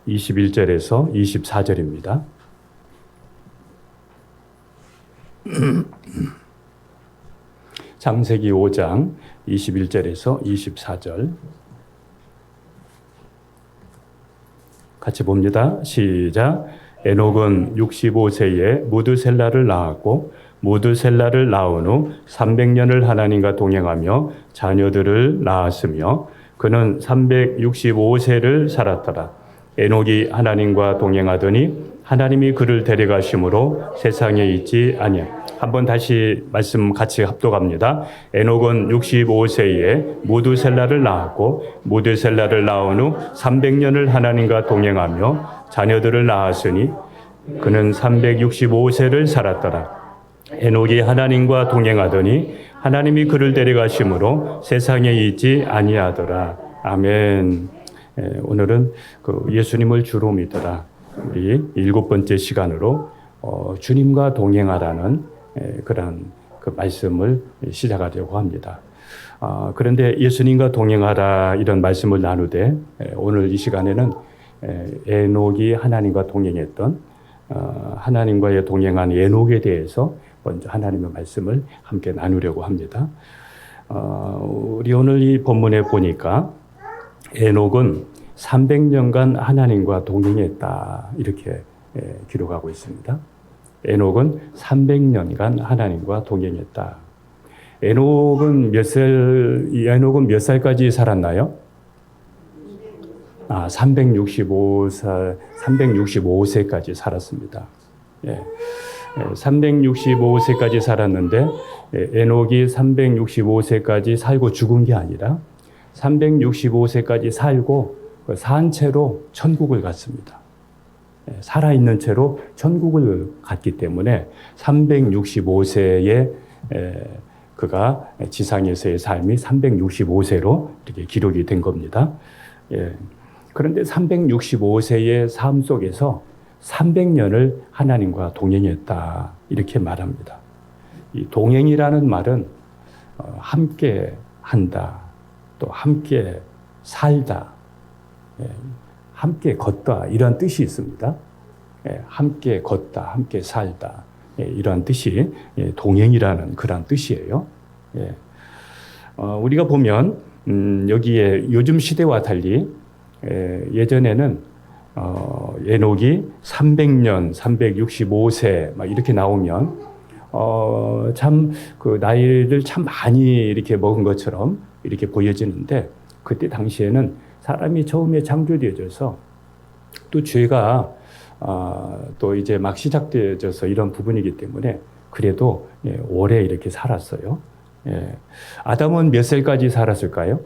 21절에서 24절입니다. 창세기 5장 21절에서 24절 같이 봅니다. 시작. 에녹은 65세에 무드셀라를 낳았고 무드셀라를 낳은 후 300년을 하나님과 동행하며 자녀들을 낳았으며 그는 365세를 살았더라. 에녹이 하나님과 동행하더니 하나님이 그를 데려가심으로 세상에 있지 아니하. 한번 다시 말씀 같이 합독합니다. 에녹은 65세에 무드셀라를 낳았고 무드셀라를 낳은 후 300년을 하나님과 동행하며 자녀들을 낳았으니 그는 365세를 살았더라. 에녹이 하나님과 동행하더니 하나님이 그를 데려가심으로 세상에 있지 아니하더라. 아멘. 오늘은 예수님을 주로 믿어라. 우리 7번째 시간으로 주님과 동행하라는 그런 말씀을 시작하려고 합니다. 그런데 예수님과 동행하라 이런 말씀을 나누되 오늘 이 시간에는 에녹이 하나님과 동행했던 하나님과의 동행한 에녹에 대해서 먼저 하나님의 말씀을 함께 나누려고 합니다. 우리 오늘 이 본문에 보니까 에녹은 300년간 하나님과 동행했다 이렇게 기록하고 있습니다. 에녹은 300년간 하나님과 동행했다. 에녹은 몇 살까지 살았나요? 365세까지 살았습니다. 365세까지 살았는데 에녹이 365세까지 살고 죽은 게 아니라 365세까지 살고 산 채로 천국을 갔습니다. 살아있는 채로 천국을 갔기 때문에 365세에 그가 지상에서의 삶이 365세로 이렇게 기록이 된 겁니다. 그런데 365세의 삶 속에서 300년을 하나님과 동행했다 이렇게 말합니다. 이 동행이라는 말은 함께 한다, 또 함께 살다, 함께 걷다 이런 뜻이 있습니다. 함께 걷다, 함께 살다 이런 뜻이 동행이라는 그런 뜻이에요. 우리가 보면 여기에 요즘 시대와 달리 예전에는 에녹이 300년, 365세 막 이렇게 나오면 참 그 나이를 참 많이 이렇게 먹은 것처럼 이렇게 보여지는데 그때 당시에는 사람이 처음에 창조되어져서 또 죄가 또 이제 막 시작되어져서 이런 부분이기 때문에 그래도 오래 이렇게 살았어요. 아담은 몇 살까지 살았을까요?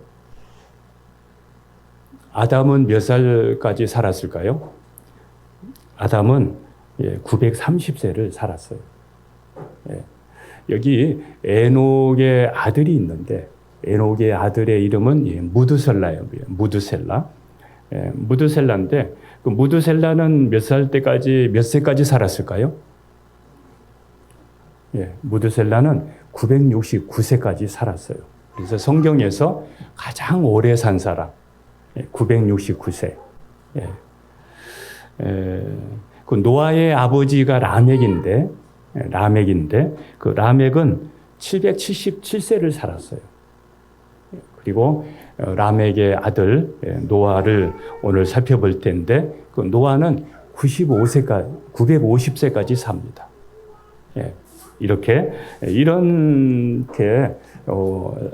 아담은 몇 살까지 살았을까요? 아담은 930세를 살았어요. 여기 에녹의 아들이 있는데 에녹의 아들의 이름은 무드셀라예요. 무드셀라. 무드셀라인데 그 무드셀라는 몇 세까지 살았을까요? 무드셀라는 969세까지 살았어요. 그래서 성경에서 가장 오래 산 사람 969세. 그 노아의 아버지가 라멕인데 그 라멕은 777세를 살았어요. 그리고 라멕의 아들 노아를 오늘 살펴볼 텐데 그 노아는 950세까지 삽니다. 이렇게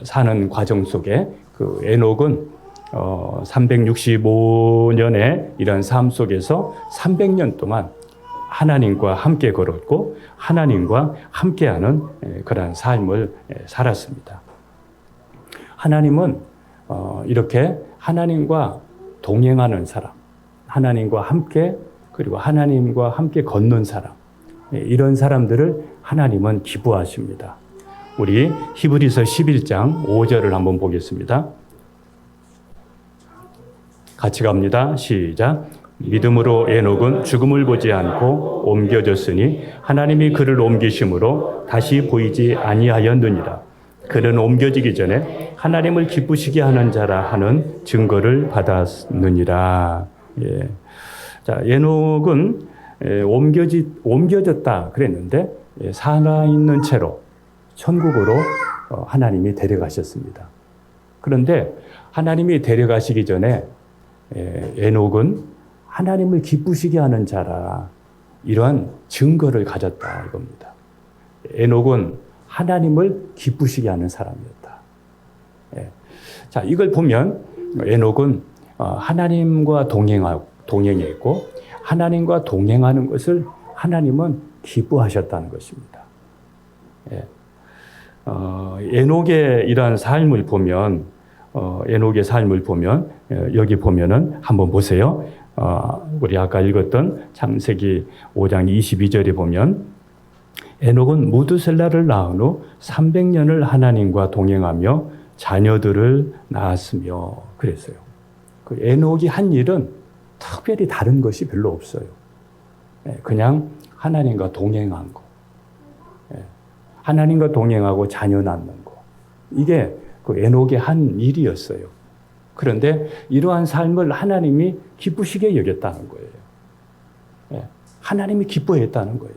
사는 과정 속에 그 에녹은 365년의 이런 삶 속에서 300년 동안 하나님과 함께 걸었고 하나님과 함께하는 그런 삶을 살았습니다. 하나님은 이렇게 하나님과 동행하는 사람, 하나님과 함께 그리고 하나님과 함께 걷는 사람, 이런 사람들을 하나님은 기뻐하십니다. 우리 히브리서 11장 5절을 한번 보겠습니다. 같이 갑니다. 시작. 믿음으로 에녹은 죽음을 보지 않고 옮겨졌으니 하나님이 그를 옮기심으로 다시 보이지 아니하였느니라. 그는 옮겨지기 전에 하나님을 기쁘시게 하는 자라 하는 증거를 받았느니라. 예. 자, 에녹은 옮겨졌다 그랬는데 살아있는 채로 천국으로 하나님이 데려가셨습니다. 그런데 하나님이 데려가시기 전에 에녹은 하나님을 기쁘시게 하는 자라 이러한 증거를 가졌다 이겁니다. 에녹은 하나님을 기쁘시게 하는 사람이었다. 자, 이걸 보면 에녹은 하나님과 동행했고 하나님과 동행하는 것을 하나님은 기뻐하셨다는 것입니다. 에녹의 이러한 삶을 보면 여기 보면은 한번 보세요. 우리 아까 읽었던 창세기 5장 22절에 보면 에녹은 무두셀라를 낳은 후 300년을 하나님과 동행하며 자녀들을 낳았으며 그랬어요. 그 에녹이 한 일은 특별히 다른 것이 별로 없어요. 그냥 하나님과 동행한 거. 하나님과 동행하고 자녀 낳는 거. 이게 그 에녹의 한 일이었어요. 그런데 이러한 삶을 하나님이 기쁘시게 여겼다는 거예요. 하나님이 기뻐했다는 거예요.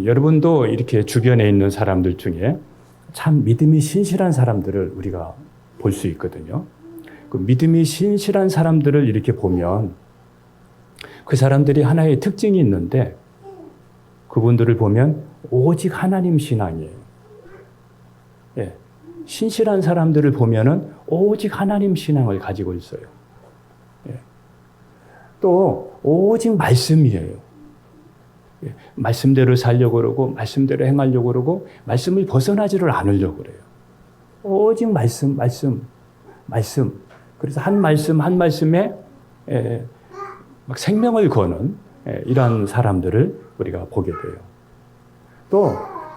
여러분도 이렇게 주변에 있는 사람들 중에 참 믿음이 신실한 사람들을 우리가 볼 수 있거든요. 그 믿음이 신실한 사람들을 이렇게 보면 그 사람들이 하나의 특징이 있는데 그분들을 보면 오직 하나님 신앙이에요. 신실한 사람들을 보면은 오직 하나님 신앙을 가지고 있어요. 또 오직 말씀이에요. 말씀대로 살려고 그러고 말씀대로 행하려고 그러고 말씀을 벗어나지를 않으려고 그래요. 오직 말씀. 그래서 한 말씀에 막 생명을 거는 이러한 사람들을 우리가 보게 돼요. 또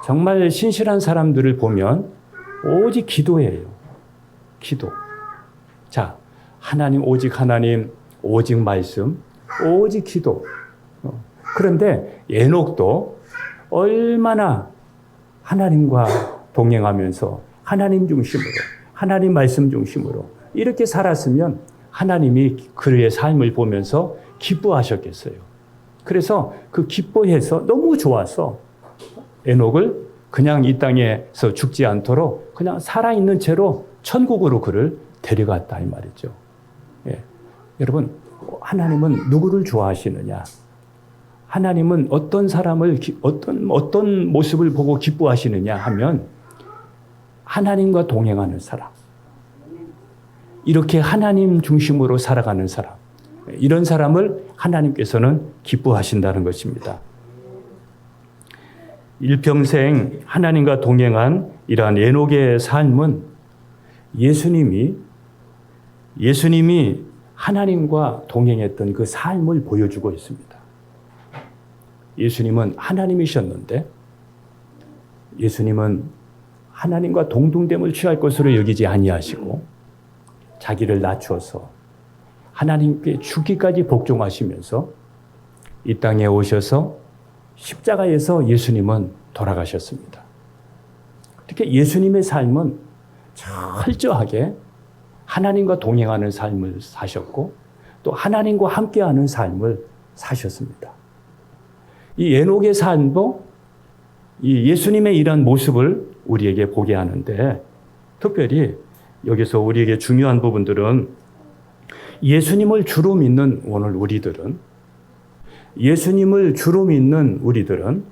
정말 신실한 사람들을 보면 오직 기도예요. 기도. 자, 오직 하나님, 오직 말씀, 오직 기도. 그런데 에녹도 얼마나 하나님과 동행하면서 하나님 중심으로, 하나님 말씀 중심으로 이렇게 살았으면 하나님이 그의 삶을 보면서 기뻐하셨겠어요. 그래서 그 기뻐해서 너무 좋아서 에녹을 그냥 이 땅에서 죽지 않도록 그냥 살아있는 채로 천국으로 그를 데려갔다 이 말이죠. 여러분, 하나님은 누구를 좋아하시느냐? 하나님은 어떤 사람을 어떤 모습을 보고 기뻐하시느냐 하면 하나님과 동행하는 사람, 이렇게 하나님 중심으로 살아가는 사람, 이런 사람을 하나님께서는 기뻐하신다는 것입니다. 일평생 하나님과 동행한 이러한 에녹의 삶은 예수님이 하나님과 동행했던 그 삶을 보여주고 있습니다. 예수님은 하나님이셨는데 예수님은 하나님과 동등됨을 취할 것으로 여기지 아니하시고 자기를 낮추어서 하나님께 죽기까지 복종하시면서 이 땅에 오셔서 십자가에서 예수님은 돌아가셨습니다. 이렇게 예수님의 삶은 철저하게 하나님과 동행하는 삶을 사셨고 또 하나님과 함께하는 삶을 사셨습니다. 이 에녹의 삶도 이 예수님의 이런 모습을 우리에게 보게 하는데 특별히 여기서 우리에게 중요한 부분들은 예수님을 주로 믿는 우리들은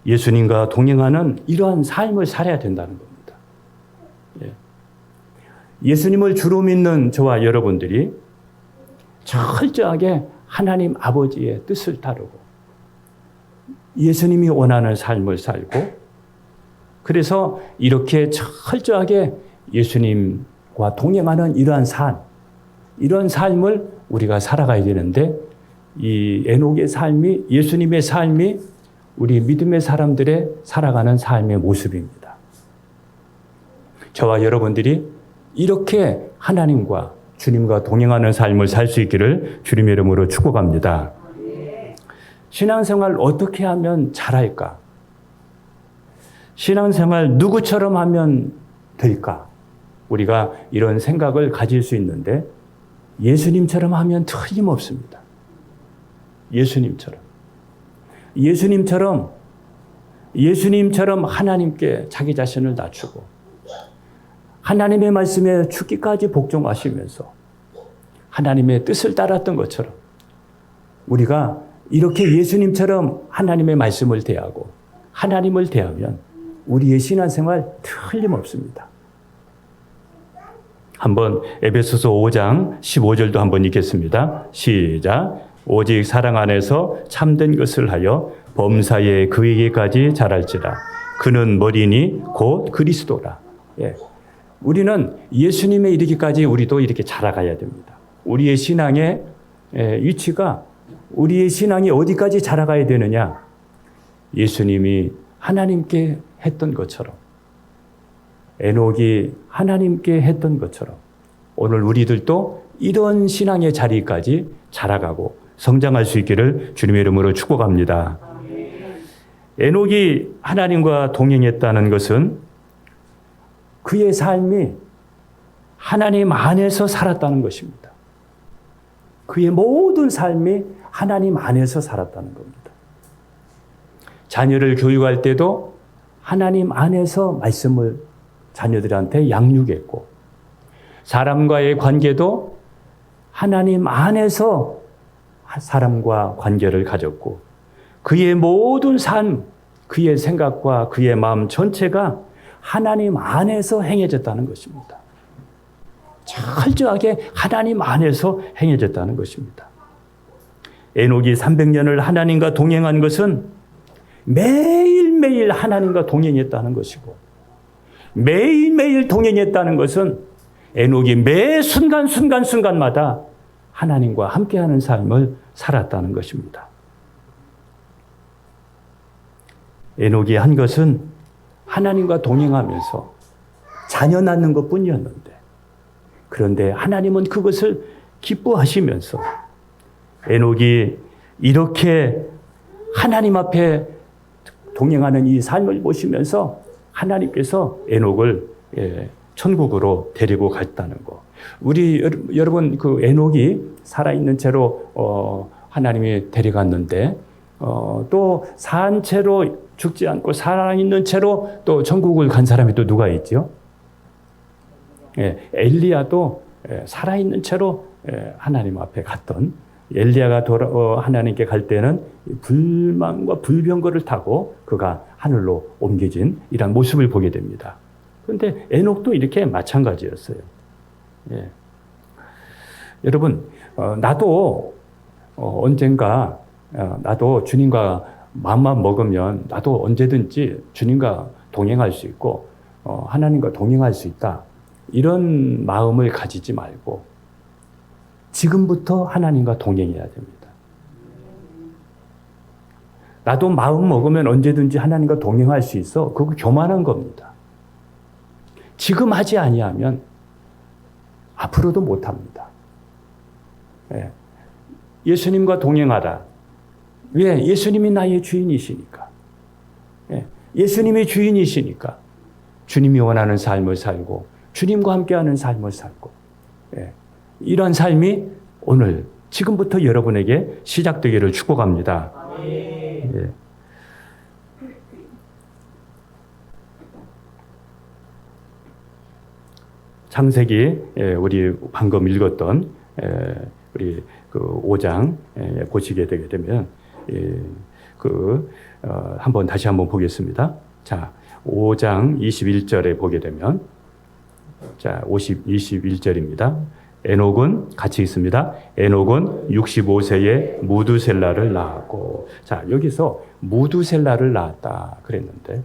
예수님과 동행하는 이러한 삶을 살아야 된다는 겁니다. 예수님을 주로 믿는 저와 여러분들이 철저하게 하나님 아버지의 뜻을 따르고 예수님이 원하는 삶을 살고 그래서 이렇게 철저하게 예수님과 동행하는 이러한 삶을 우리가 살아가야 되는데 이 에녹의 삶이 예수님의 삶이 우리 믿음의 사람들의 살아가는 삶의 모습입니다. 저와 여러분들이 이렇게 하나님과 주님과 동행하는 삶을 살 수 있기를 주님의 이름으로 축복합니다. 신앙생활 어떻게 하면 잘할까? 신앙생활 누구처럼 하면 될까? 우리가 이런 생각을 가질 수 있는데 예수님처럼 하면 틀림없습니다. 예수님처럼 하나님께 자기 자신을 낮추고 하나님의 말씀에 죽기까지 복종하시면서 하나님의 뜻을 따랐던 것처럼 우리가 이렇게 예수님처럼 하나님의 말씀을 대하고 하나님을 대하면 우리의 신앙생활 틀림없습니다. 한번 에베소서 5장 15절도 한번 읽겠습니다. 시작. 오직 사랑 안에서 참된 것을 하여 범사에 그에게까지 자랄지라. 그는 머리니 곧 그리스도라. 예. 우리는 예수님에 이르기까지 우리도 이렇게 자라가야 됩니다. 우리의 신앙의 위치가 우리의 신앙이 어디까지 자라가야 되느냐? 예수님이 하나님께 했던 것처럼 에녹이 하나님께 했던 것처럼 오늘 우리들도 이런 신앙의 자리까지 자라가고 성장할 수 있기를 주님의 이름으로 축복합니다. 에녹이 하나님과 동행했다는 것은 그의 삶이 하나님 안에서 살았다는 것입니다. 그의 모든 삶이 하나님 안에서 살았다는 겁니다. 자녀를 교육할 때도 하나님 안에서 말씀을 자녀들한테 양육했고 사람과의 관계도 하나님 안에서 사람과 관계를 가졌고 그의 모든 삶, 그의 생각과 그의 마음 전체가 하나님 안에서 행해졌다는 것입니다. 철저하게 하나님 안에서 행해졌다는 것입니다. 에녹이 300년을 하나님과 동행한 것은 매일매일 하나님과 동행했다는 것이고 매일매일 동행했다는 것은 에녹이 매 순간마다 하나님과 함께하는 삶을 살았다는 것입니다. 에녹이 한 것은 하나님과 동행하면서 자녀 낳는 것뿐이었는데 그런데 하나님은 그것을 기뻐하시면서 에녹이 이렇게 하나님 앞에 동행하는 이 삶을 보시면서 하나님께서 에녹을 천국으로 데리고 갔다는 거. 우리 여러분 그 에녹이 살아있는 채로 하나님이 데려갔는데 또 산 채로 죽지 않고 살아있는 채로 또 천국을 간 사람이 또 누가 있죠? 엘리야도 살아있는 채로 하나님 앞에 갔던 엘리야가 하나님께 갈 때는 불망과 불병거를 타고 그가 하늘로 옮겨진 이런 모습을 보게 됩니다. 그런데 에녹도 이렇게 마찬가지였어요. 예. 여러분, 나도 언젠가 나도 주님과 마음만 먹으면 나도 언제든지 주님과 동행할 수 있고 하나님과 동행할 수 있다. 이런 마음을 가지지 말고 지금부터 하나님과 동행해야 됩니다. 나도 마음 먹으면 언제든지 하나님과 동행할 수 있어. 그거 교만한 겁니다. 지금 하지 아니하면 앞으로도 못합니다. 예. 예수님과 동행하라. 왜? 예수님이 나의 주인이시니까. 예. 예수님이 주인이시니까 주님이 원하는 삶을 살고 주님과 함께하는 삶을 살고 예. 이런 삶이 오늘 지금부터 여러분에게 시작되기를 축복합니다. 예. 창세기 우리 방금 읽었던 우리 그 5장 보시게 되게 되면 한번 다시 한번 보겠습니다. 자, 5장 21절에 보게 되면 자, 21절입니다. 에녹은 같이 있습니다. 에녹은 65세에 무두셀라를 낳았고 자, 여기서 무두셀라를 낳았다 그랬는데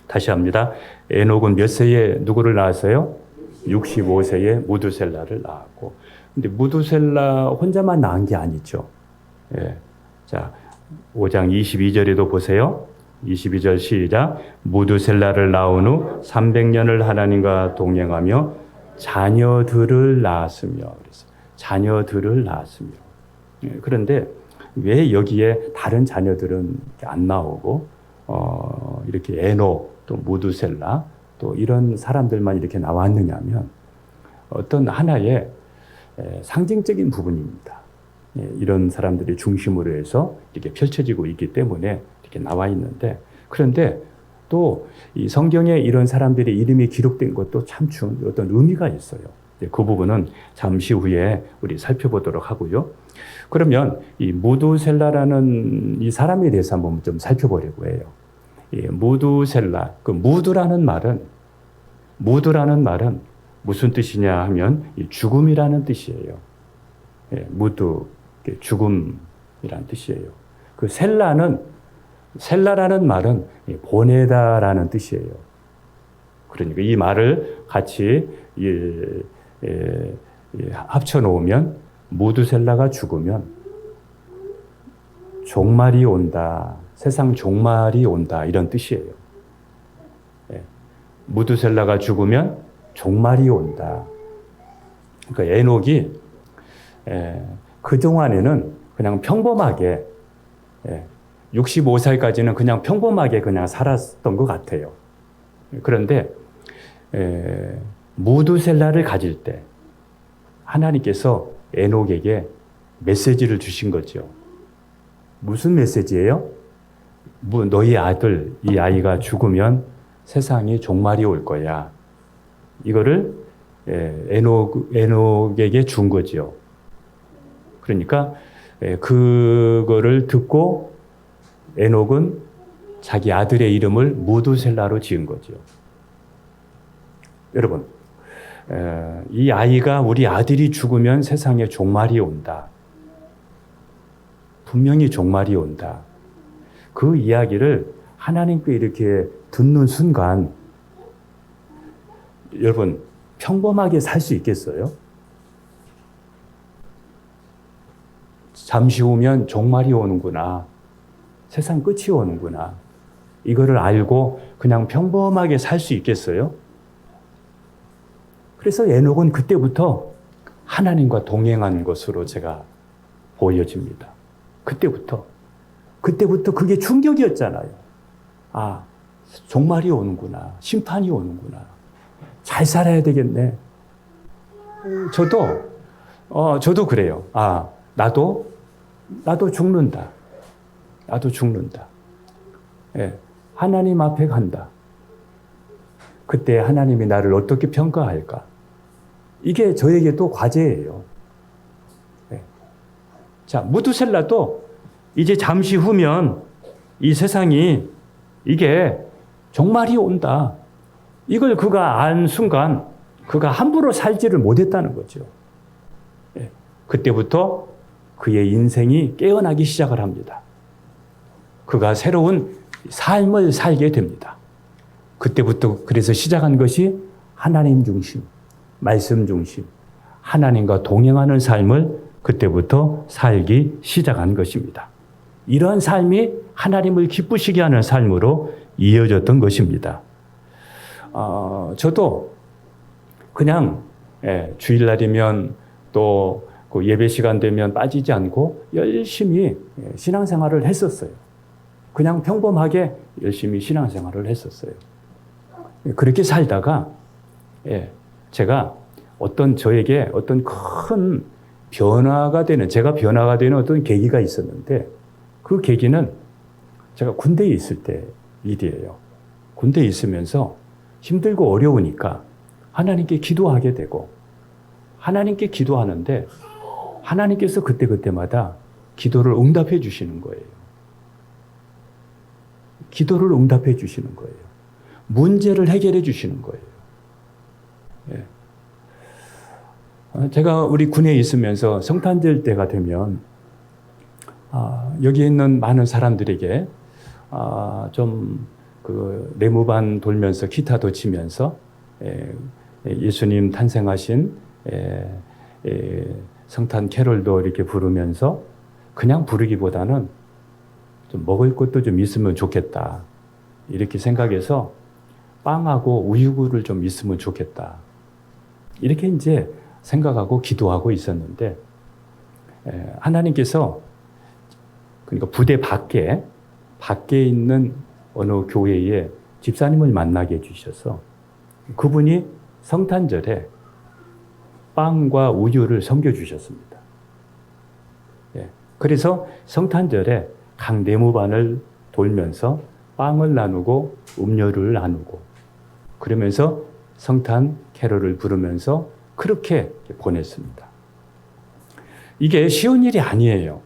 다시 합니다. 에녹은 몇 세에 누구를 낳았어요? 65세에 무두셀라를 낳았고 근데 무두셀라 혼자만 낳은 게 아니죠. 예. 자, 5장 22절에도 보세요. 22절 시작. 무두셀라를 낳은 후 300년을 하나님과 동행하며 자녀들을 낳았으며 그래서 자녀들을 낳았으며 예. 그런데 왜 여기에 다른 자녀들은 안 나오고 이렇게 에녹 또 무두셀라 또 이런 사람들만 이렇게 나왔느냐면 어떤 하나의 상징적인 부분입니다. 이런 사람들이 중심으로 해서 이렇게 펼쳐지고 있기 때문에 이렇게 나와 있는데, 그런데 또 이 성경에 이런 사람들의 이름이 기록된 것도 참 어떤 의미가 있어요. 그 부분은 잠시 후에 우리 살펴보도록 하고요. 그러면 이 무두셀라라는 이 사람에 대해서 한번 좀 살펴보려고 해요. 이 무두셀라, 그 무두라는 말은 무슨 뜻이냐 하면 이 죽음이라는 뜻이에요. 무두, 죽음이라는 뜻이에요. 그 셀라라는 말은 보내다라는 뜻이에요. 그러니까 이 말을 같이 합쳐 놓으면 무두셀라가 죽으면 종말이 온다, 세상 종말이 온다, 이런 뜻이에요. 무두셀라가 죽으면 종말이 온다. 그러니까 에녹이 그동안에는 그냥 평범하게 65살까지는 그냥 평범하게 그냥 살았던 것 같아요. 그런데 무두셀라를 가질 때 하나님께서 에녹에게 메시지를 주신 거죠. 무슨 메시지예요? 너희 아들, 이 아이가 죽으면 세상에 종말이 올 거야. 이거를 에녹에게 준 거죠. 그러니까 그거를 듣고 에녹은 자기 아들의 이름을 무두셀라로 지은 거죠. 여러분, 이 아이가 우리 아들이 죽으면 세상에 종말이 온다. 분명히 종말이 온다. 그 이야기를 하나님께 이렇게 듣는 순간 여러분 평범하게 살 수 있겠어요? 잠시 후면 종말이 오는구나. 세상 끝이 오는구나. 이거를 알고 그냥 평범하게 살 수 있겠어요? 그래서 에녹은 그때부터 하나님과 동행한 것으로 제가 보여집니다. 그때부터 그게 충격이었잖아요. 아, 종말이 오는구나. 심판이 오는구나. 잘 살아야 되겠네. 저도 그래요. 아, 나도 죽는다. 나도 죽는다. 하나님 앞에 간다. 그때 하나님이 나를 어떻게 평가할까? 이게 저에게 또 과제예요. 자, 무두셀라도 이제 잠시 후면 이 세상이 이게 종말이 온다. 이걸 그가 안 순간 그가 함부로 살지를 못했다는 거죠. 그때부터 그의 인생이 깨어나기 시작을 합니다. 그가 새로운 삶을 살게 됩니다. 그때부터 그래서 시작한 것이 하나님 중심, 말씀 중심, 하나님과 동행하는 삶을 그때부터 살기 시작한 것입니다. 이러한 삶이 하나님을 기쁘시게 하는 삶으로 이어졌던 것입니다. 저도 그냥 주일날이면 또 그 예배 시간 되면 빠지지 않고 열심히 신앙생활을 했었어요. 그냥 평범하게 열심히 신앙생활을 했었어요. 그렇게 살다가 제가 저에게 어떤 큰 제가 변화가 되는 어떤 계기가 있었는데, 그 계기는 제가 군대에 있을 때 일이에요. 군대에 있으면서 힘들고 어려우니까 하나님께 기도하게 되고, 하나님께 기도하는데 하나님께서 그때마다 기도를 응답해 주시는 거예요. 기도를 응답해 주시는 거예요. 문제를 해결해 주시는 거예요. 제가 우리 군에 있으면서 성탄절 때가 되면 여기 있는 많은 사람들에게 좀 그 레무반 돌면서 기타도 치면서 예수님 탄생하신 성탄 캐롤도 이렇게 부르면서 그냥 부르기보다는 좀 먹을 것도 좀 있으면 좋겠다. 이렇게 생각해서 빵하고 우유구를 좀 있으면 좋겠다. 이렇게 이제 생각하고 기도하고 있었는데, 하나님께서 그러니까 부대 밖에 있는 어느 교회에 집사님을 만나게 해주셔서 그분이 성탄절에 빵과 우유를 섬겨주셨습니다. 예. 그래서 성탄절에 각 네모반을 돌면서 빵을 나누고 음료를 나누고 그러면서 성탄 캐롤을 부르면서 그렇게 보냈습니다. 이게 쉬운 일이 아니에요.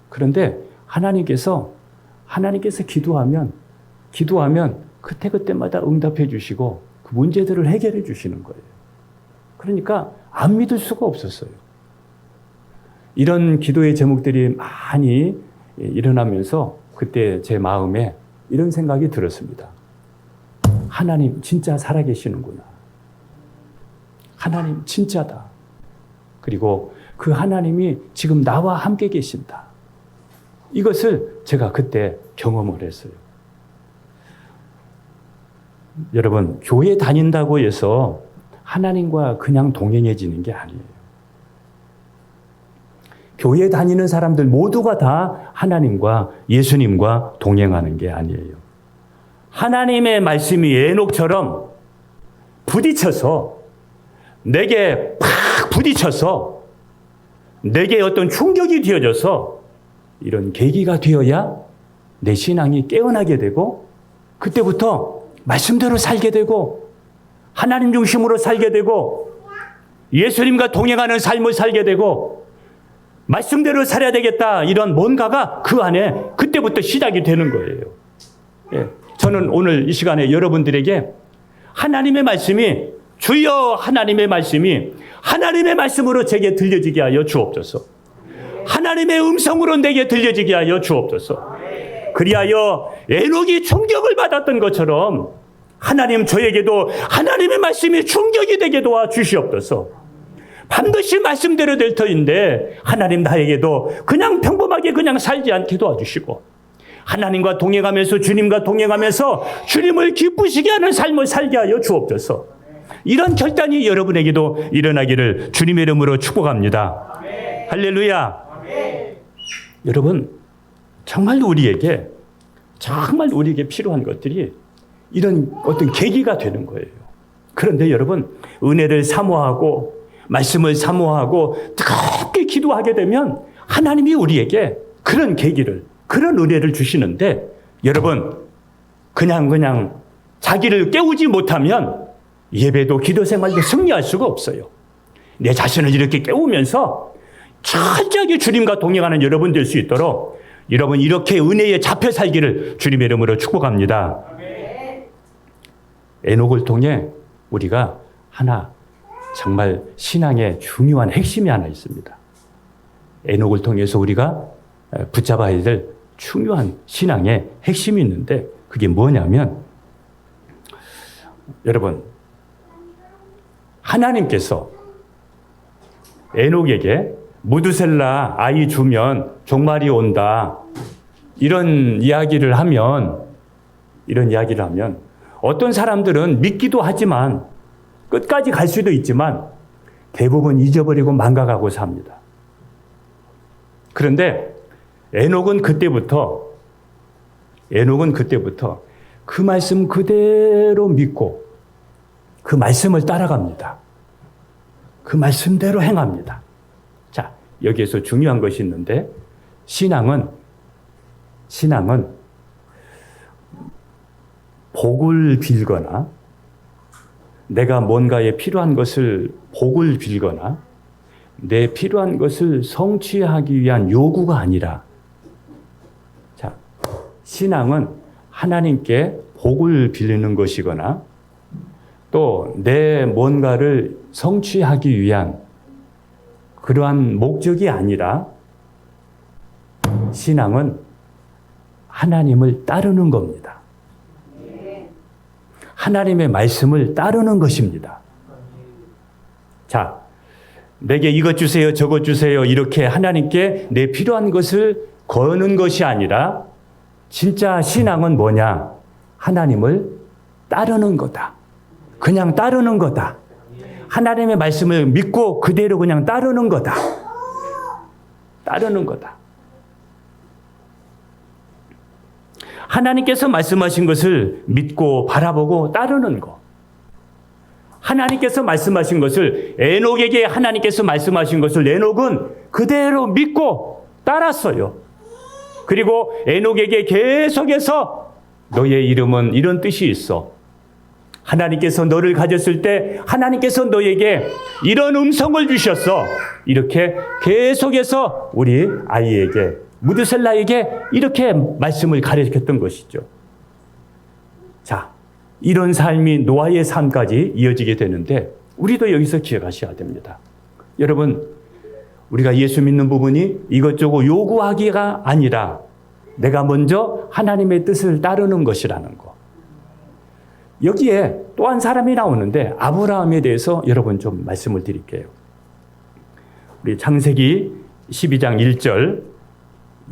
그런데 하나님께서 기도하면 그때마다 응답해 주시고 그 문제들을 해결해 주시는 거예요. 그러니까 안 믿을 수가 없었어요. 이런 기도의 제목들이 많이 일어나면서 그때 제 마음에 이런 생각이 들었습니다. 하나님 진짜 살아계시는구나. 하나님 진짜다. 그리고 그 하나님이 지금 나와 함께 계신다. 이것을 제가 그때 경험을 했어요. 여러분, 교회 다닌다고 해서 하나님과 그냥 동행해지는 게 아니에요. 교회 다니는 사람들 모두가 다 하나님과 예수님과 동행하는 게 아니에요. 하나님의 말씀이 에녹처럼 부딪혀서 내게 팍 부딪혀서 내게 어떤 충격이 되어져서 이런 계기가 되어야 내 신앙이 깨어나게 되고 그때부터 말씀대로 살게 되고 하나님 중심으로 살게 되고 예수님과 동행하는 삶을 살게 되고 말씀대로 살아야 되겠다 이런 뭔가가 그 안에 그때부터 시작이 되는 거예요. 예. 저는 오늘 이 시간에 여러분들에게 하나님의 말씀이 주여 하나님의 말씀이 하나님의 말씀으로 제게 들려지게 하여 주옵소서. 하나님의 음성으로 내게 들려지게 하여 주옵소서. 그리하여 에녹이 충격을 받았던 것처럼 하나님 저에게도 하나님의 말씀이 충격이 되게 도와 주시옵소서. 반드시 말씀대로 될 터인데 하나님 나에게도 그냥 평범하게 그냥 살지 않게 도와주시고 하나님과 동행하면서 주님과 동행하면서 주님을 기쁘시게 하는 삶을 살게 하여 주옵소서. 이런 결단이 여러분에게도 일어나기를 주님의 이름으로 축복합니다. 아멘. 할렐루야. 아멘. 여러분 정말 우리에게 필요한 것들이 이런 어떤 계기가 되는 거예요. 그런데 여러분 은혜를 사모하고 말씀을 사모하고 뜨겁게 기도하게 되면 하나님이 우리에게 그런 계기를 그런 은혜를 주시는데 여러분 그냥 자기를 깨우지 못하면 예배도 기도 생활도 승리할 수가 없어요. 내 자신을 이렇게 깨우면서 철저하게 주님과 동행하는 여러분 될 수 있도록 여러분 이렇게 은혜에 잡혀 살기를 주님의 이름으로 축복합니다. 에녹을 통해 우리가 하나 정말 신앙의 중요한 핵심이 하나 있습니다. 에녹을 통해서 우리가 붙잡아야 될 중요한 신앙의 핵심이 있는데 그게 뭐냐면 여러분 하나님께서 에녹에게 무드셀라 아이 주면 종말이 온다 이런 이야기를 하면 어떤 사람들은 믿기도 하지만 끝까지 갈 수도 있지만 대부분 잊어버리고 망각하고 삽니다. 그런데 에녹은 그때부터 그 말씀 그대로 믿고 그 말씀을 따라갑니다. 그 말씀대로 행합니다. 자, 여기에서 중요한 것이 있는데 신앙은 복을 빌거나 내가 뭔가에 필요한 것을 복을 빌거나 내 필요한 것을 성취하기 위한 요구가 아니라 자, 신앙은 하나님께 복을 빌리는 것이거나 또 내 뭔가를 성취하기 위한 그러한 목적이 아니라 신앙은 하나님을 따르는 겁니다. 하나님의 말씀을 따르는 것입니다. 자, 내게 이것 주세요, 저것 주세요 이렇게 하나님께 내 필요한 것을 거는 것이 아니라 진짜 신앙은 뭐냐? 하나님을 따르는 거다. 그냥 따르는 거다. 하나님의 말씀을 믿고 그대로 그냥 따르는 거다. 따르는 거다. 하나님께서 말씀하신 것을 믿고 바라보고 따르는 거. 하나님께서 말씀하신 것을, 에녹에게 하나님께서 말씀하신 것을 에녹은 그대로 믿고 따랐어요. 그리고 에녹에게 계속해서 너의 이름은 이런 뜻이 있어. 하나님께서 너를 가졌을 때 하나님께서 너에게 이런 음성을 주셨어. 이렇게 계속해서 우리 아이에게, 무드셀라에게 이렇게 말씀을 가르쳤던 것이죠. 자, 이런 삶이 노아의 삶까지 이어지게 되는데 우리도 여기서 기억하셔야 됩니다. 여러분, 우리가 예수 믿는 부분이 이것저것 요구하기가 아니라 내가 먼저 하나님의 뜻을 따르는 것이라는 거. 여기에 또 한 사람이 나오는데 아브라함에 대해서 여러분 좀 말씀을 드릴게요. 우리 창세기 12장 1절,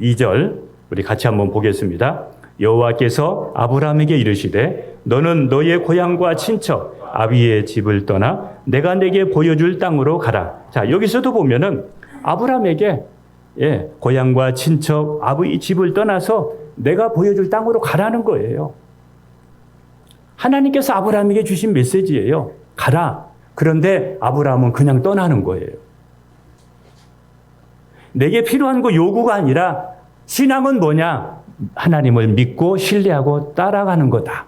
2절 우리 같이 한번 보겠습니다. 여호와께서 아브라함에게 이르시되 너는 너의 고향과 친척 아비의 집을 떠나 내가 내게 보여줄 땅으로 가라. 자, 여기서도 보면은 아브라함에게 고향과 친척 아비의 집을 떠나서 내가 보여줄 땅으로 가라는 거예요. 하나님께서 아브라함에게 주신 메시지예요. 가라. 그런데 아브라함은 그냥 떠나는 거예요. 내게 필요한 거 요구가 아니라 신앙은 뭐냐? 하나님을 믿고 신뢰하고 따라가는 거다.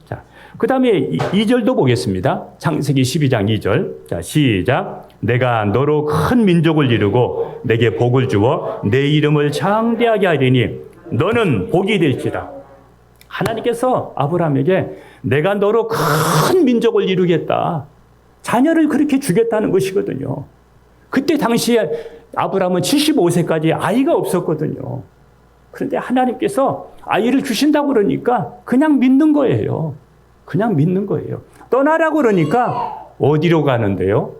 자, 그 다음에 2절도 보겠습니다. 창세기 12장 2절. 자, 시작. 내가 너로 큰 민족을 이루고 내게 복을 주어 내 이름을 창대하게 하리니 너는 복이 될지라. 하나님께서 아브라함에게 내가 너로 큰 민족을 이루겠다. 자녀를 그렇게 주겠다는 것이거든요. 그때 당시에 아브라함은 75세까지 아이가 없었거든요. 그런데 하나님께서 아이를 주신다고 그러니까 그냥 믿는 거예요. 그냥 믿는 거예요. 떠나라고 그러니까 어디로 가는데요?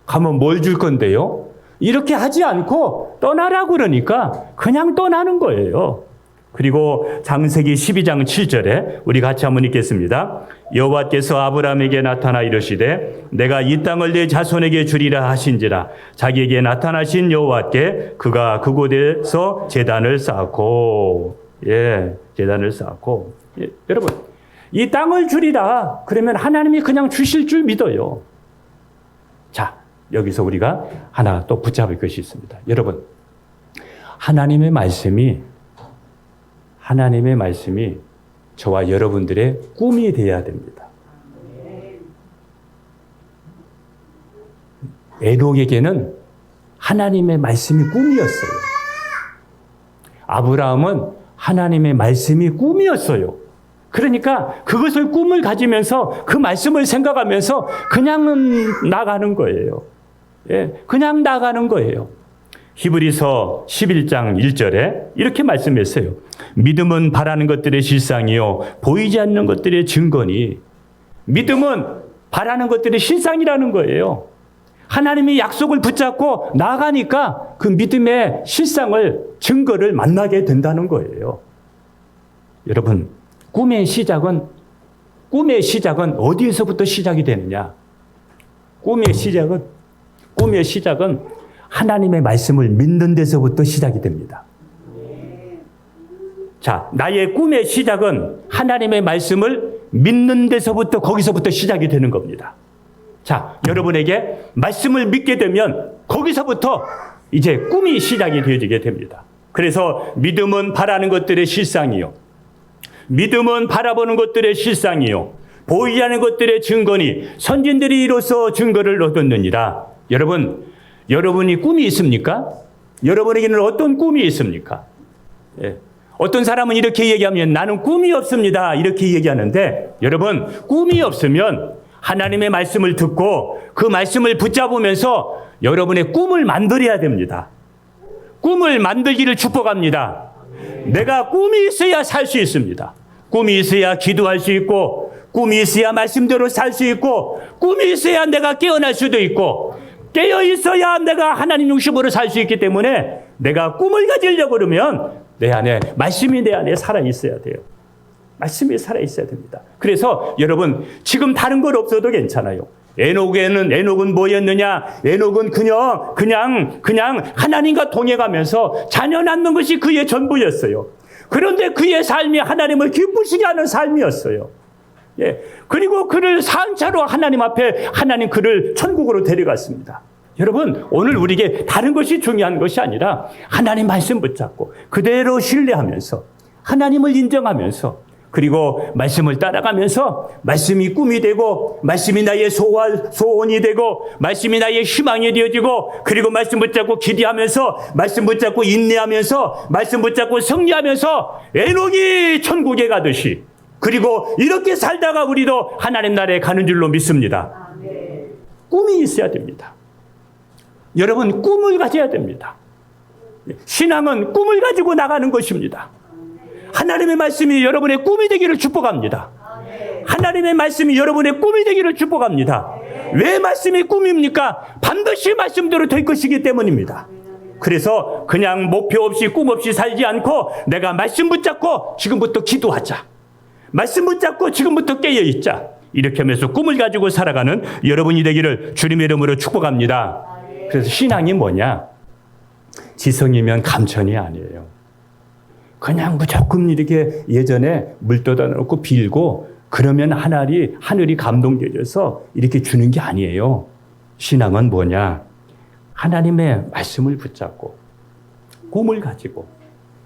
가면 뭘 줄 건데요? 이렇게 하지 않고 떠나라고 그러니까 그냥 떠나는 거예요. 그리고 창세기 12장 7절에 우리 같이 한번 읽겠습니다. 여호와께서 아브라함에게 나타나 이르시되 내가 이 땅을 내 자손에게 주리라 하신지라. 자기에게 나타나신 여호와께 그가 그곳에서 제단을 쌓고 제단을 쌓고 여러분 이 땅을 주리라 그러면 하나님이 그냥 주실 줄 믿어요. 자, 여기서 우리가 하나 또 붙잡을 것이 있습니다. 여러분, 하나님의 말씀이 저와 여러분들의 꿈이 되어야 됩니다. 에녹에게는 하나님의 말씀이 꿈이었어요. 아브라함은 하나님의 말씀이 꿈이었어요. 그러니까 그것을 꿈을 가지면서 그 말씀을 생각하면서 그냥 나가는 거예요. 그냥 나가는 거예요. 히브리서 11장 1절에 이렇게 말씀했어요. 믿음은 바라는 것들의 실상이요 보이지 않는 것들의 증거니. 믿음은 바라는 것들의 실상이라는 거예요. 하나님이 약속을 붙잡고 나가니까 그 믿음의 실상을, 증거를 만나게 된다는 거예요. 여러분, 꿈의 시작은 어디에서부터 시작이 되느냐? 꿈의 시작은 하나님의 말씀을 믿는 데서부터 시작이 됩니다. 자, 나의 꿈의 시작은 하나님의 말씀을 믿는 데서부터, 거기서부터 시작이 되는 겁니다. 자, 여러분에게 말씀을 믿게 되면 거기서부터 이제 꿈이 시작이 되어지게 됩니다. 그래서 믿음은 바라는 것들의 실상이요. 믿음은 바라보는 것들의 실상이요. 보이지 않는 것들의 증거니 선진들이 이로써 증거를 얻었느니라. 여러분이 꿈이 있습니까? 여러분에게는 어떤 꿈이 있습니까? 어떤 사람은 이렇게 얘기하면 나는 꿈이 없습니다. 이렇게 얘기하는데 여러분, 꿈이 없으면 하나님의 말씀을 듣고 그 말씀을 붙잡으면서 여러분의 꿈을 만들어야 됩니다. 꿈을 만들기를 축복합니다. 내가 꿈이 있어야 살 수 있습니다. 꿈이 있어야 기도할 수 있고, 꿈이 있어야 말씀대로 살 수 있고, 꿈이 있어야 내가 깨어날 수도 있고, 깨어 있어야 내가 하나님 중심으로 살 수 있기 때문에 내가 꿈을 가지려고 그러면 내 안에 말씀이 내 안에 살아 있어야 돼요. 말씀이 살아 있어야 됩니다. 그래서 여러분, 지금 다른 것 없어도 괜찮아요. 에녹은 뭐였느냐? 에녹은 그냥 하나님과 동행하면서 자녀 낳는 것이 그의 전부였어요. 그런데 그의 삶이 하나님을 기쁘시게 하는 삶이었어요. 예. 그리고 그를 산차로 하나님 앞에 하나님 그를 천국으로 데려갔습니다. 여러분, 오늘 우리에게 다른 것이 중요한 것이 아니라 하나님 말씀 붙잡고 그대로 신뢰하면서 하나님을 인정하면서 그리고 말씀을 따라가면서 말씀이 꿈이 되고 말씀이 나의 소원이 되고 말씀이 나의 희망이 되어지고 그리고 말씀 붙잡고 기대하면서 말씀 붙잡고 인내하면서 말씀 붙잡고 승리하면서 에녹이 천국에 가듯이 그리고 이렇게 살다가 우리도 하나님 나라에 가는 줄로 믿습니다. 꿈이 있어야 됩니다. 여러분, 꿈을 가져야 됩니다. 신앙은 꿈을 가지고 나가는 것입니다. 하나님의 말씀이 여러분의 꿈이 되기를 축복합니다. 하나님의 말씀이 여러분의 꿈이 되기를 축복합니다. 왜 말씀이 꿈입니까? 반드시 말씀대로 될 것이기 때문입니다. 그래서 그냥 목표 없이 꿈 없이 살지 않고 내가 말씀 붙잡고 지금부터 기도하자. 말씀 붙잡고 지금부터 깨어있자. 이렇게 하면서 꿈을 가지고 살아가는 여러분이 되기를 주님의 이름으로 축복합니다. 그래서 신앙이 뭐냐? 지성이면 감천이 아니에요. 그냥 무조건 이렇게 예전에 물 떠다 놓고 빌고 그러면 하늘이 감동되어서 이렇게 주는 게 아니에요. 신앙은 뭐냐? 하나님의 말씀을 붙잡고 꿈을 가지고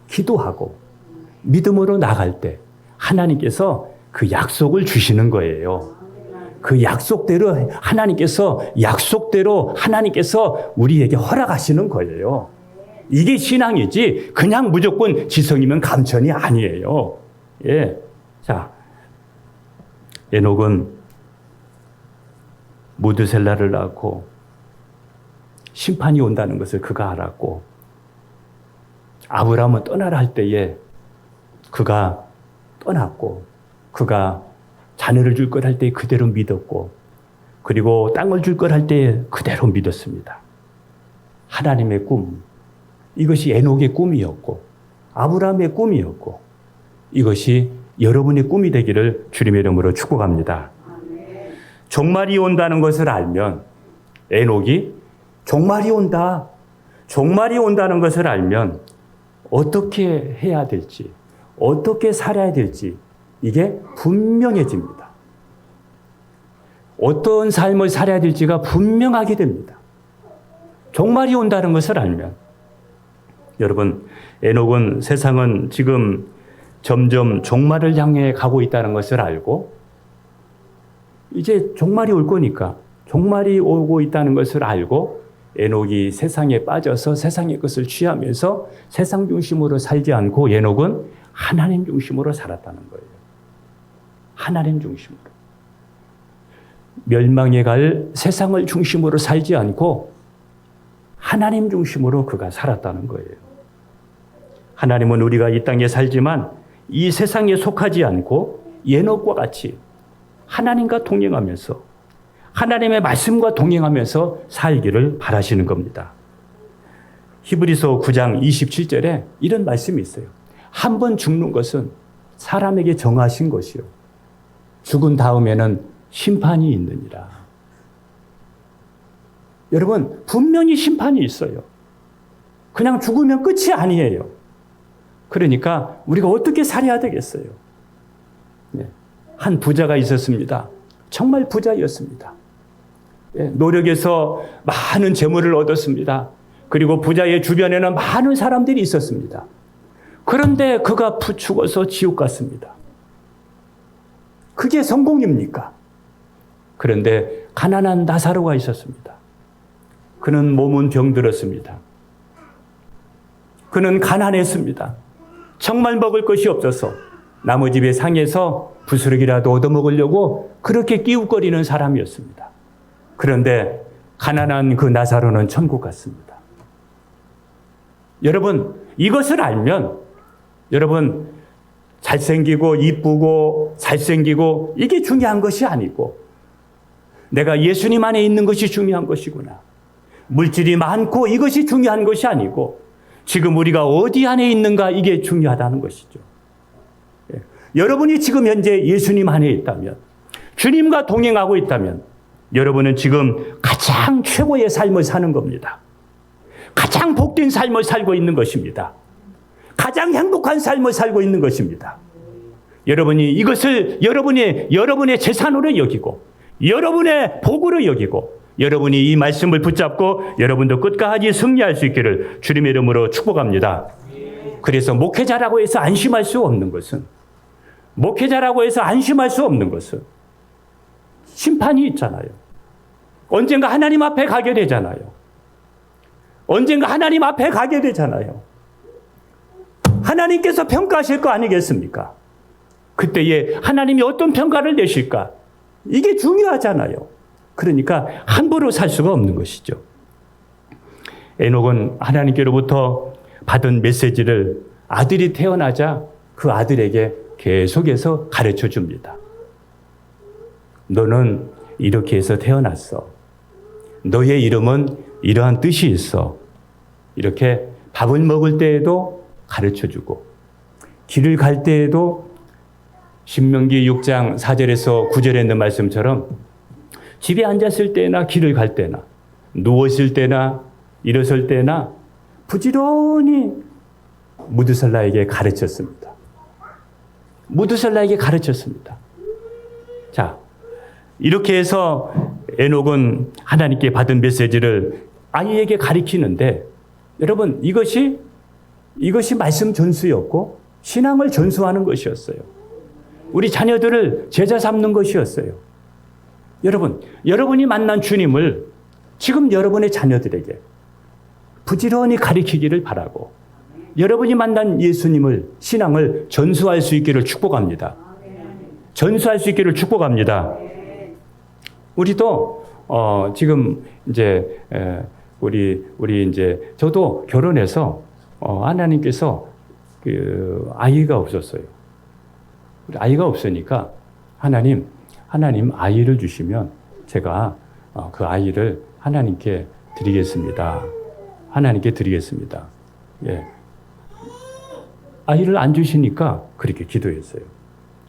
기도하고 믿음으로 나갈 때 하나님께서 그 약속을 주시는 거예요. 그 약속대로 하나님께서 우리에게 허락하시는 거예요. 이게 신앙이지 그냥 무조건 지성이면 감천이 아니에요. 예. 자, 에녹은 무드셀라를 낳고 심판이 온다는 것을 그가 알았고 아브라함은 떠나라 할 때에 그가 떠났고 그가 자녀를 줄 것 할 때 그대로 믿었고 그리고 땅을 줄 것 할 때 그대로 믿었습니다. 하나님의 꿈, 이것이 에녹의 꿈이었고 아브라함의 꿈이었고 이것이 여러분의 꿈이 되기를 주님의 이름으로 축복합니다. 종말이 온다는 것을 알면 에녹이 종말이 온다는 것을 알면 어떻게 해야 될지 어떻게 살아야 될지 이게 분명해집니다. 어떤 삶을 살아야 될지가 분명하게 됩니다. 종말이 온다는 것을 알면 여러분, 에녹은 세상은 지금 점점 종말을 향해 가고 있다는 것을 알고 이제 종말이 올 거니까 종말이 오고 있다는 것을 알고 에녹이 세상에 빠져서 세상의 것을 취하면서 세상 중심으로 살지 않고 에녹은 하나님 중심으로 살았다는 거예요. 하나님 중심으로. 멸망에 갈 세상을 중심으로 살지 않고 하나님 중심으로 그가 살았다는 거예요. 하나님은 우리가 이 땅에 살지만 이 세상에 속하지 않고 에녹과 같이 하나님과 동행하면서 하나님의 말씀과 동행하면서 살기를 바라시는 겁니다. 히브리서 9장 27절에 이런 말씀이 있어요. 한 번 죽는 것은 사람에게 정하신 것이요. 죽은 다음에는 심판이 있느니라. 여러분, 분명히 심판이 있어요. 그냥 죽으면 끝이 아니에요. 그러니까 우리가 어떻게 살아야 되겠어요? 한 부자가 있었습니다. 정말 부자였습니다. 노력해서 많은 재물을 얻었습니다. 그리고 부자의 주변에는 많은 사람들이 있었습니다. 그런데 그가 죽어서 지옥 갔습니다. 그게 성공입니까? 그런데 가난한 나사로가 있었습니다. 그는 몸은 병들었습니다. 그는 가난했습니다. 정말 먹을 것이 없어서 나무 집의 상에서 부스러기라도 얻어먹으려고 그렇게 끼웃거리는 사람이었습니다. 그런데 가난한 그 나사로는 천국 갔습니다. 여러분, 이것을 알면 여러분 잘생기고 이쁘고 잘생기고 이게 중요한 것이 아니고 내가 예수님 안에 있는 것이 중요한 것이구나. 물질이 많고 이것이 중요한 것이 아니고 지금 우리가 어디 안에 있는가 이게 중요하다는 것이죠. 여러분이 지금 현재 예수님 안에 있다면 주님과 동행하고 있다면 여러분은 지금 가장 최고의 삶을 사는 겁니다. 가장 복된 삶을 살고 있는 것입니다. 가장 행복한 삶을 살고 있는 것입니다. 여러분이 이것을 여러분의 재산으로 여기고 여러분의 복으로 여기고 여러분이 이 말씀을 붙잡고 여러분도 끝까지 승리할 수 있기를 주님의 이름으로 축복합니다. 그래서 목회자라고 해서 안심할 수 없는 것은 심판이 있잖아요. 언젠가 하나님 앞에 가게 되잖아요. 하나님께서 평가하실 거 아니겠습니까? 그때에 하나님이 어떤 평가를 내실까? 이게 중요하잖아요. 그러니까 함부로 살 수가 없는 것이죠. 에녹은 하나님께로부터 받은 메시지를 아들이 태어나자 그 아들에게 계속해서 가르쳐 줍니다. 너는 이렇게 해서 태어났어. 너의 이름은 이러한 뜻이 있어. 이렇게 밥을 먹을 때에도 가르쳐 주고 길을 갈 때에도 신명기 6장 4절에서 9절에 있는 말씀처럼 집에 앉았을 때나 길을 갈 때나 누웠을 때나 일어설 때나 부지런히 무드셀라에게 가르쳤습니다. 자, 이렇게 해서 에녹은 하나님께 받은 메시지를 아이에게 가르치는데 여러분 이것이 말씀 전수였고 신앙을 전수하는 것이었어요. 우리 자녀들을 제자 삼는 것이었어요. 여러분이 만난 주님을 지금 여러분의 자녀들에게 부지런히 가르치기를 바라고 여러분이 만난 예수님을 신앙을 전수할 수 있기를 축복합니다. 우리도 지금 이제 우리 이제 저도 결혼해서 하나님께서 그 아이가 없었어요. 아이가 없으니까 하나님 아이를 주시면 제가 그 아이를 하나님께 드리겠습니다. 예. 아이를 안 주시니까 그렇게 기도했어요.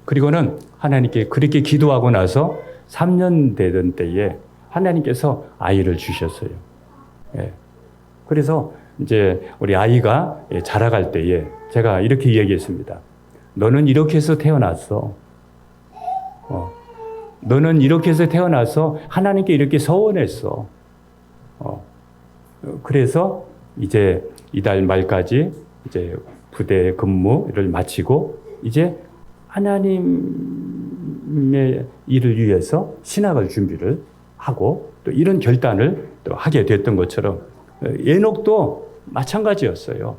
그리고는 하나님께 그렇게 기도하고 나서 3년 되던 때에 하나님께서 아이를 주셨어요. 예. 그래서 이제 우리 아이가 자라갈 때에 제가 이렇게 얘기했습니다. 너는 이렇게 해서 태어났어. 너는 이렇게 해서 태어나서 하나님께 이렇게 서원했어. 그래서 이제 이달 말까지 이제 부대 근무를 마치고 이제 하나님의 일을 위해서 신학을 준비를 하고 또 이런 결단을 또 하게 됐던 것처럼 에녹도 마찬가지였어요.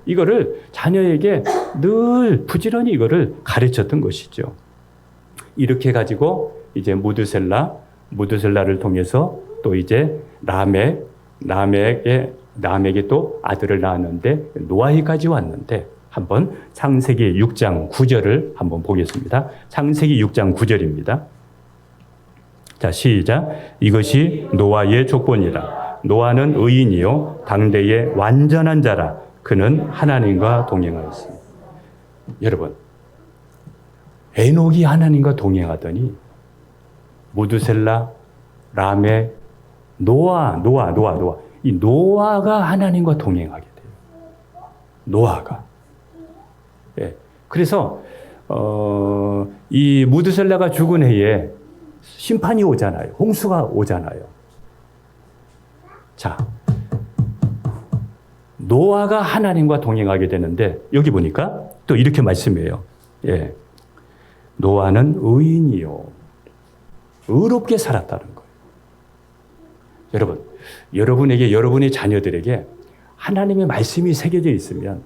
이거를 자녀에게 늘 부지런히 이거를 가르쳤던 것이죠. 이렇게 가지고 이제 무드셀라를 통해서 또 이제 라멕에게 또 아들을 낳았는데 노아히까지 왔는데 한번 창세기 6장 9절을 한번 보겠습니다. 창세기 6장 9절입니다. 자, 시작. 이것이 노아의 족본이라. 노아는 의인이요 당대의 완전한 자라. 그는 하나님과 동행하였습니다. 여러분, 에녹이 하나님과 동행하더니 무드셀라, 라멕, 노아. 이 노아가 하나님과 동행하게 돼요. 노아가. 예. 그래서 이 무드셀라가 죽은 해에 심판이 오잖아요. 홍수가 오잖아요. 자, 노아가 하나님과 동행하게 되는데 여기 보니까 또 이렇게 말씀해요. 예. 노아는 의인이요. 의롭게 살았다는 거예요. 여러분, 여러분의 자녀들에게 하나님의 말씀이 새겨져 있으면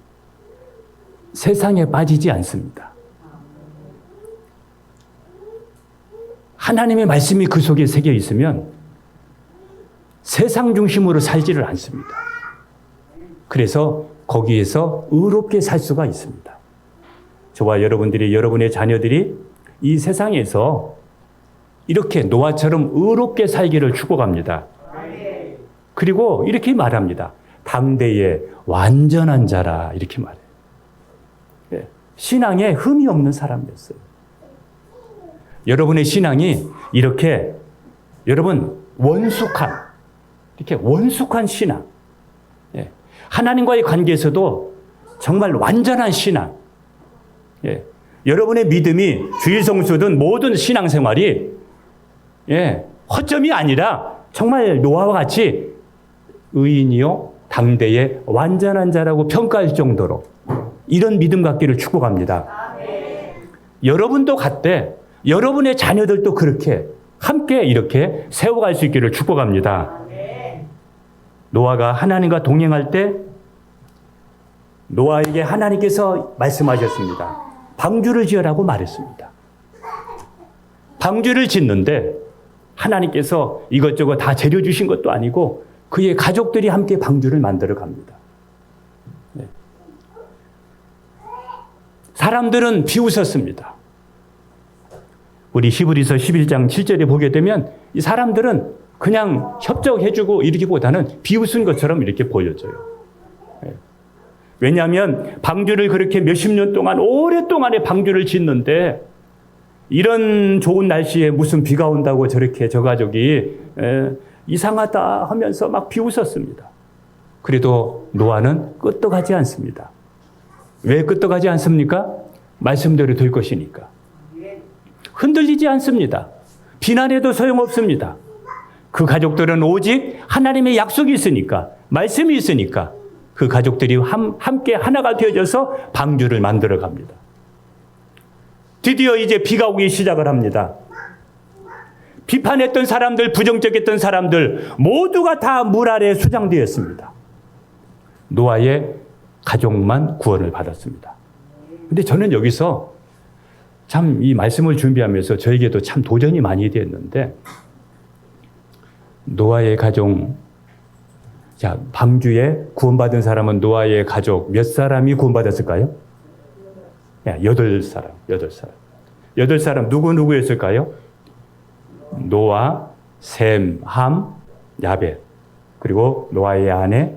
세상에 빠지지 않습니다. 하나님의 말씀이 그 속에 새겨 있으면 세상 중심으로 살지를 않습니다. 그래서 거기에서 의롭게 살 수가 있습니다. 저와 여러분의 자녀들이 이 세상에서 이렇게 노아처럼 의롭게 살기를 축복합니다. 그리고 이렇게 말합니다. 당대의 완전한 자라 이렇게 말해요. 네. 신앙에 흠이 없는 사람이었어요. 여러분의 신앙이 이렇게 원숙한 신앙. 예. 하나님과의 관계에서도 정말 완전한 신앙. 예. 여러분의 믿음이 주일성수든 모든 신앙생활이 허점이 아니라 정말 노아와 같이 의인이요 당대의 완전한 자라고 평가할 정도로 이런 믿음 갖기를 축복합니다. 여러분도 같대. 여러분의 자녀들도 그렇게 함께 이렇게 세워갈 수 있기를 축복합니다. 노아가 하나님과 동행할 때 노아에게 하나님께서 말씀하셨습니다. 방주를 지으라고 말했습니다. 방주를 짓는데 하나님께서 이것저것 다 재료 주신 것도 아니고 그의 가족들이 함께 방주를 만들어 갑니다. 사람들은 비웃었습니다. 우리 히브리서 11장 7절에 보게 되면 이 사람들은 그냥 협조해주고 이러기보다는 비웃은 것처럼 이렇게 보여져요. 왜냐하면 방주를 그렇게 몇십 년 동안 오랫동안에 방주를 짓는데 이런 좋은 날씨에 무슨 비가 온다고 저렇게 저 가족이 이상하다 하면서 막 비웃었습니다. 그래도 노아는 끄떡하지 않습니다. 왜 끄떡하지 않습니까? 말씀대로 될 것이니까. 흔들리지 않습니다. 비난해도 소용없습니다. 그 가족들은 오직 하나님의 약속이 있으니까, 말씀이 있으니까 그 가족들이 함께 하나가 되어져서 방주를 만들어 갑니다. 드디어 이제 비가 오기 시작을 합니다. 비판했던 사람들, 부정적했던 사람들 모두가 다 물 아래에 수장되었습니다. 노아의 가족만 구원을 받았습니다. 근데 저는 여기서 참 이 말씀을 준비하면서 저에게도 참 도전이 많이 됐는데 노아의 가족, 자, 방주에 구원받은 사람은 노아의 가족 몇 사람이 구원받았을까요? 8사람. 8사람 누구였을까요? 노아, 셈, 함, 야벳. 그리고 노아의 아내,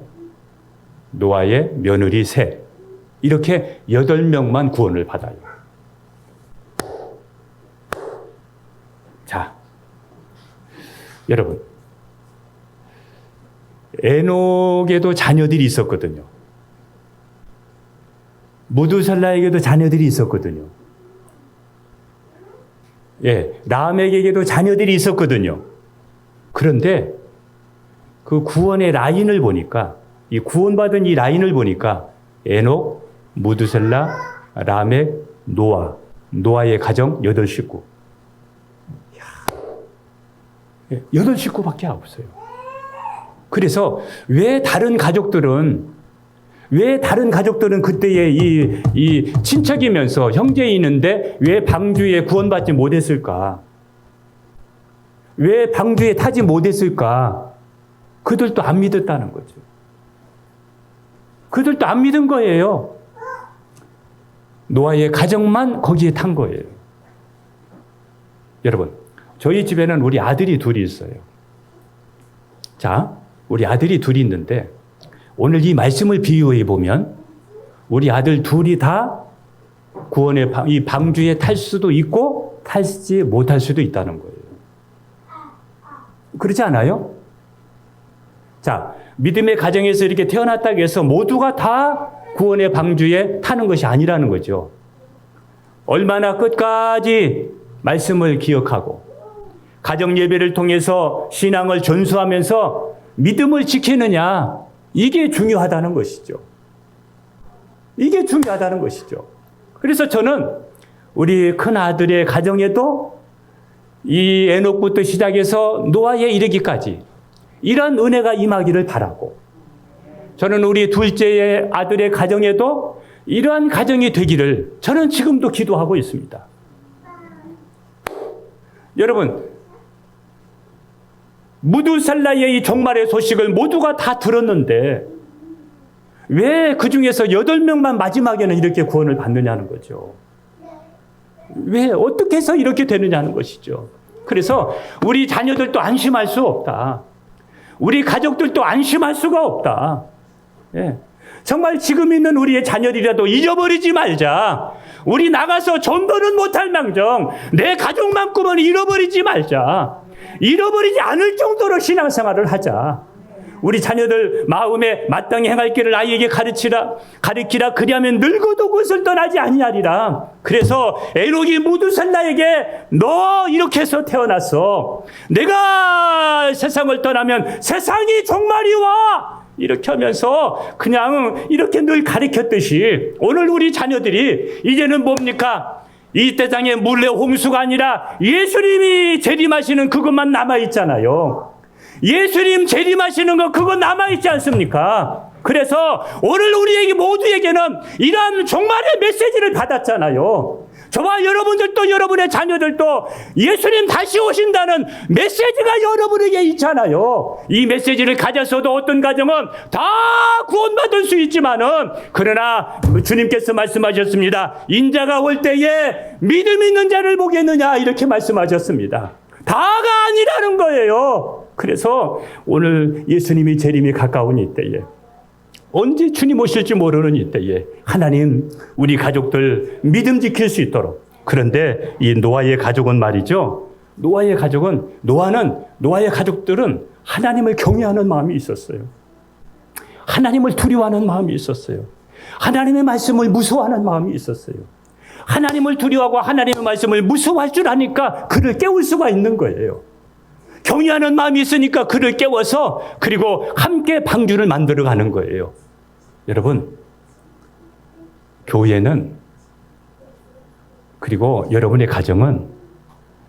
노아의 며느리 셋. 이렇게 8명만 구원을 받아요. 자, 여러분. 에녹에도 자녀들이 있었거든요. 무두살라에게도 자녀들이 있었거든요. 라멕에게도 자녀들이 있었거든요. 그런데 그 구원의 라인을 보니까, 이 구원받은 이 라인을 보니까 에녹, 무두살라, 라멕, 노아의 가정 8식구. 8식구밖에 없어요. 그래서 왜 다른 가족들은 그때의 이 친척이면서 형제이는데 왜 방주에 구원받지 못했을까? 왜 방주에 타지 못했을까? 그들도 안 믿었다는 거죠. 그들도 안 믿은 거예요. 노아의 가정만 거기에 탄 거예요. 여러분, 저희 집에는 우리 아들이 둘이 있어요. 자, 우리 아들이 둘이 있는데 오늘 이 말씀을 비유해 보면 우리 아들 둘이 다 구원의 이 방주에 탈 수도 있고 탈지 못할 수도 있다는 거예요. 그렇지 않아요? 자, 믿음의 가정에서 이렇게 태어났다고 해서 모두가 다 구원의 방주에 타는 것이 아니라는 거죠. 얼마나 끝까지 말씀을 기억하고 가정 예배를 통해서 신앙을 전수하면서 믿음을 지키느냐, 이게 중요하다는 것이죠. 이게 중요하다는 것이죠. 그래서 저는 우리 큰 아들의 가정에도 이 에녹부터 시작해서 노아에 이르기까지 이런 은혜가 임하기를 바라고, 저는 우리 둘째의 아들의 가정에도 이러한 가정이 되기를 저는 지금도 기도하고 있습니다. 여러분, 무두살라의 이 종말의 소식을 모두가 다 들었는데 왜 그 중에서 8명만 마지막에는 이렇게 구원을 받느냐는 거죠. 왜 어떻게 해서 이렇게 되느냐는 것이죠. 그래서 우리 자녀들도 안심할 수 없다. 우리 가족들도 안심할 수가 없다. 정말 지금 있는 우리의 자녀들이라도 잊어버리지 말자. 우리 나가서 전도는 못할 망정 내 가족만큼은 잃어버리지 말자. 잃어버리지 않을 정도로 신앙생활을 하자. 우리 자녀들 마음에 마땅히 행할 길을 아이에게 가르치라 그리하면 늙어도 그것을 떠나지 아니하리라. 그래서 에녹이 무두셀라에게 너 이렇게 해서 태어났어. 내가 세상을 떠나면 세상이 종말이 와. 이렇게 하면서 그냥 이렇게 늘 가르쳤듯이 오늘 우리 자녀들이 이제는 뭡니까? 이 세상에 물레 홍수가 아니라 예수님이 재림하시는 그것만 남아있잖아요. 예수님 재림하시는 거 그거 남아있지 않습니까? 그래서 오늘 우리에게 모두에게는 이런 종말의 메시지를 받았잖아요. 저와 여러분들도 여러분의 자녀들도 예수님 다시 오신다는 메시지가 여러분에게 있잖아요. 이 메시지를 가져서도 어떤 가정은 다 구원받을 수 있지만은 그러나 주님께서 말씀하셨습니다. 인자가 올 때에 믿음 있는 자를 보겠느냐 이렇게 말씀하셨습니다. 다가 아니라는 거예요. 그래서 오늘 예수님이 재림이 가까운 이때에 언제 주님 오실지 모르는 이때에 하나님 우리 가족들 믿음 지킬 수 있도록. 그런데 이 노아의 가족은 말이죠. 노아의 가족들은 하나님을 경외하는 마음이 있었어요. 하나님을 두려워하는 마음이 있었어요. 하나님의 말씀을 무서워하는 마음이 있었어요. 하나님을 두려워하고 하나님의 말씀을 무서워할 줄 아니까 그를 깨울 수가 있는 거예요. 경외하는 마음이 있으니까 그를 깨워서 그리고 함께 방주를 만들어가는 거예요. 여러분, 교회는 그리고 여러분의 가정은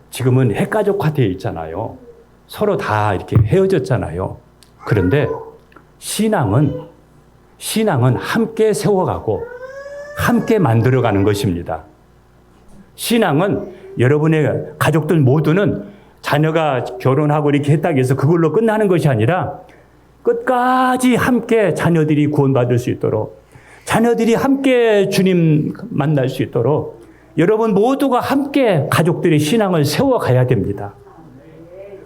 지금은 핵가족화되어 있잖아요. 서로 다 이렇게 헤어졌잖아요. 그런데 신앙은 함께 세워가고 함께 만들어가는 것입니다. 신앙은 여러분의 가족들 모두는 자녀가 결혼하고 이렇게 했다고 해서 그걸로 끝나는 것이 아니라 끝까지 함께 자녀들이 구원받을 수 있도록 자녀들이 함께 주님 만날 수 있도록 여러분 모두가 함께 가족들의 신앙을 세워가야 됩니다.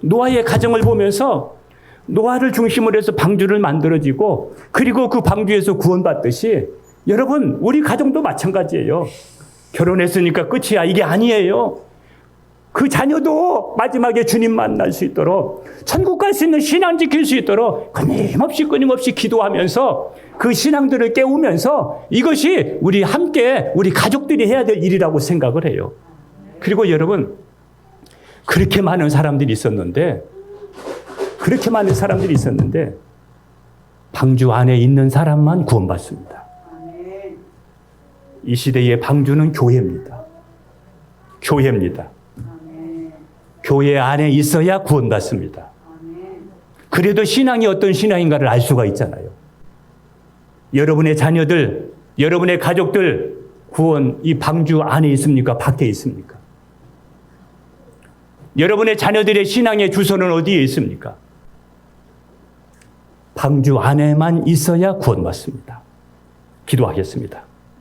노아의 가정을 보면서 노아를 중심으로 해서 방주를 만들어지고 그리고 그 방주에서 구원받듯이 여러분 우리 가정도 마찬가지예요. 결혼했으니까 끝이야 이게 아니에요. 그 자녀도 마지막에 주님 만날 수 있도록 천국 갈 수 있는 신앙 지킬 수 있도록 끊임없이 기도하면서 그 신앙들을 깨우면서 이것이 우리 함께 우리 가족들이 해야 될 일이라고 생각을 해요. 그리고 여러분 그렇게 많은 사람들이 있었는데 방주 안에 있는 사람만 구원받습니다. 이 시대의 방주는 교회입니다. 교회 안에 있어야 구원받습니다. 그래도 신앙이 어떤 신앙인가를 알 수가 있잖아요. 여러분의 자녀들, 여러분의 가족들 구원 이 방주 안에 있습니까? 밖에 있습니까? 여러분의 자녀들의 신앙의 주소는 어디에 있습니까? 방주 안에만 있어야 구원받습니다. 기도하겠습니다.